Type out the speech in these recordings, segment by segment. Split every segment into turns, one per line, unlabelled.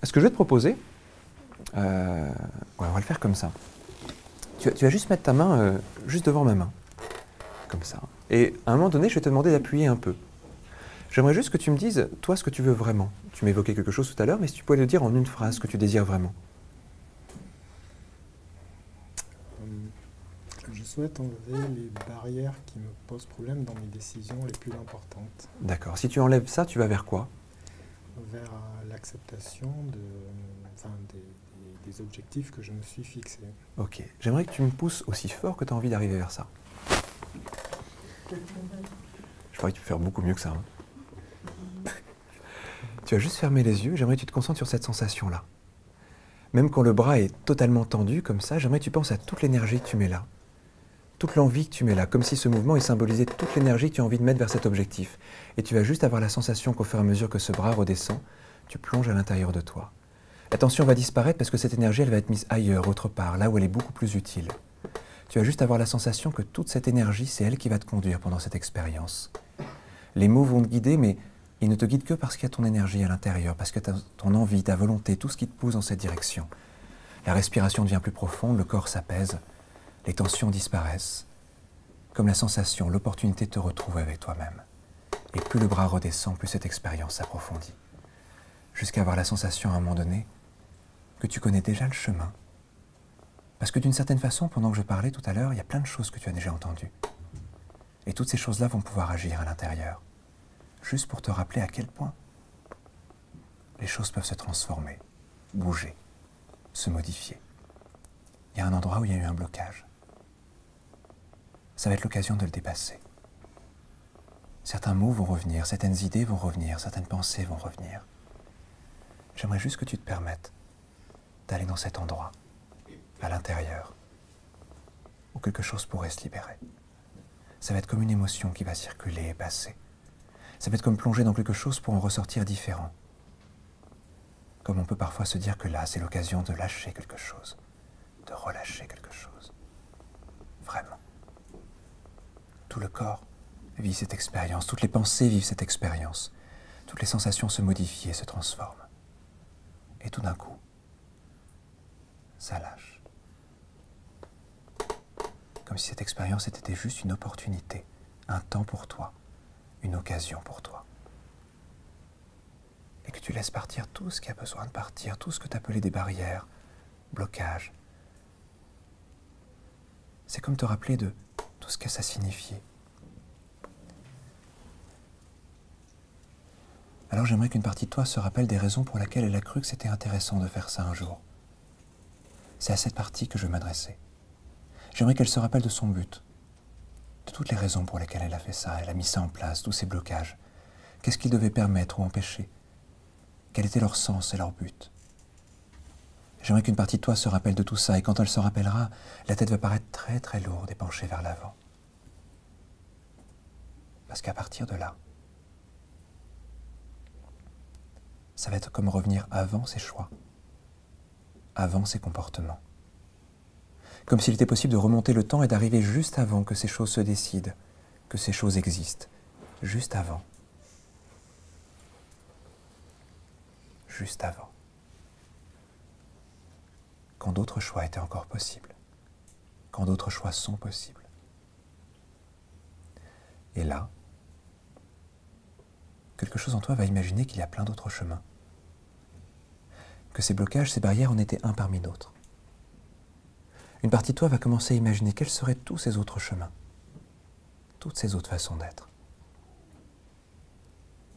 Ce que je vais te proposer, ouais, on va le faire comme ça. Tu vas juste mettre ta main juste devant ma main, comme ça. Et à un moment donné, je vais te demander d'appuyer un peu. J'aimerais juste que tu me dises, toi, ce que tu veux vraiment. Tu m'évoquais quelque chose tout à l'heure, mais si tu pouvais le dire en une phrase, ce que tu désires vraiment.
Je souhaite enlever les barrières qui me posent problème dans mes décisions les plus importantes.
D'accord. Si tu enlèves ça, tu vas vers quoi?
Vers l'acceptation des objectifs que je me suis fixés.
Ok. J'aimerais que tu me pousses aussi fort que tu as envie d'arriver vers ça. Je crois que tu peux faire beaucoup mieux que ça. Hein. Tu vas juste fermer les yeux, j'aimerais que tu te concentres sur cette sensation-là. Même quand le bras est totalement tendu, comme ça, j'aimerais que tu penses à toute l'énergie que tu mets là. Toute l'envie que tu mets là, comme si ce mouvement il symbolisait toute l'énergie que tu as envie de mettre vers cet objectif. Et tu vas juste avoir la sensation qu'au fur et à mesure que ce bras redescend, tu plonges à l'intérieur de toi. La tension va disparaître parce que cette énergie, elle va être mise ailleurs, autre part, là où elle est beaucoup plus utile. Tu vas juste avoir la sensation que toute cette énergie, c'est elle qui va te conduire pendant cette expérience. Les mots vont te guider, mais ils ne te guident que parce qu'il y a ton énergie à l'intérieur, parce que ton envie, ta volonté, tout ce qui te pousse dans cette direction. La respiration devient plus profonde, le corps s'apaise, les tensions disparaissent, comme la sensation, l'opportunité de te retrouver avec toi-même. Et plus le bras redescend, plus cette expérience s'approfondit. Jusqu'à avoir la sensation à un moment donné que tu connais déjà le chemin. Parce que d'une certaine façon, pendant que je parlais tout à l'heure, il y a plein de choses que tu as déjà entendues. Et toutes ces choses-là vont pouvoir agir à l'intérieur. Juste pour te rappeler à quel point les choses peuvent se transformer, bouger, se modifier. Il y a un endroit où il y a eu un blocage. Ça va être l'occasion de le dépasser. Certains mots vont revenir, certaines idées vont revenir, certaines pensées vont revenir. J'aimerais juste que tu te permettes d'aller dans cet endroit, à l'intérieur, où quelque chose pourrait se libérer. Ça va être comme une émotion qui va circuler et passer. Ça va être comme plonger dans quelque chose pour en ressortir différent. Comme on peut parfois se dire que là, c'est l'occasion de lâcher quelque chose, de relâcher quelque chose. Vraiment. Tout le corps vit cette expérience, toutes les pensées vivent cette expérience, toutes les sensations se modifient et se transforment. Et tout d'un coup, ça lâche. Comme si cette expérience était juste une opportunité, un temps pour toi, une occasion pour toi. Et que tu laisses partir tout ce qui a besoin de partir, tout ce que tu appelais des barrières, blocages. C'est comme te rappeler de tout ce que ça signifiait. Alors j'aimerais qu'une partie de toi se rappelle des raisons pour lesquelles elle a cru que c'était intéressant de faire ça un jour. C'est à cette partie que je veux m'adresser. J'aimerais qu'elle se rappelle de son but, de toutes les raisons pour lesquelles elle a fait ça, elle a mis ça en place, tous ces blocages. Qu'est-ce qu'il devait permettre ou empêcher? Quel était leur sens et leur but? J'aimerais qu'une partie de toi se rappelle de tout ça, et quand elle se rappellera, la tête va paraître très très lourde et penchée vers l'avant. Parce qu'à partir de là, ça va être comme revenir avant ses choix, avant ses comportements. Comme s'il était possible de remonter le temps et d'arriver juste avant que ces choses se décident, que ces choses existent, juste avant. Juste avant. Quand d'autres choix étaient encore possibles, quand d'autres choix sont possibles. Et là, quelque chose en toi va imaginer qu'il y a plein d'autres chemins, que ces blocages, ces barrières en étaient un parmi d'autres. Une partie de toi va commencer à imaginer quels seraient tous ces autres chemins, toutes ces autres façons d'être.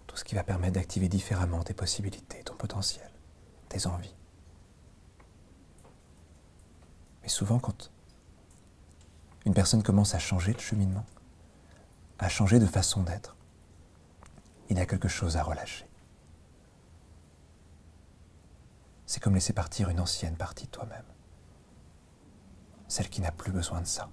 Tout ce qui va permettre d'activer différemment tes possibilités, ton potentiel, tes envies. Mais souvent, quand une personne commence à changer de cheminement, à changer de façon d'être, il y a quelque chose à relâcher. C'est comme laisser partir une ancienne partie de toi-même. Celle qui n'a plus besoin de ça.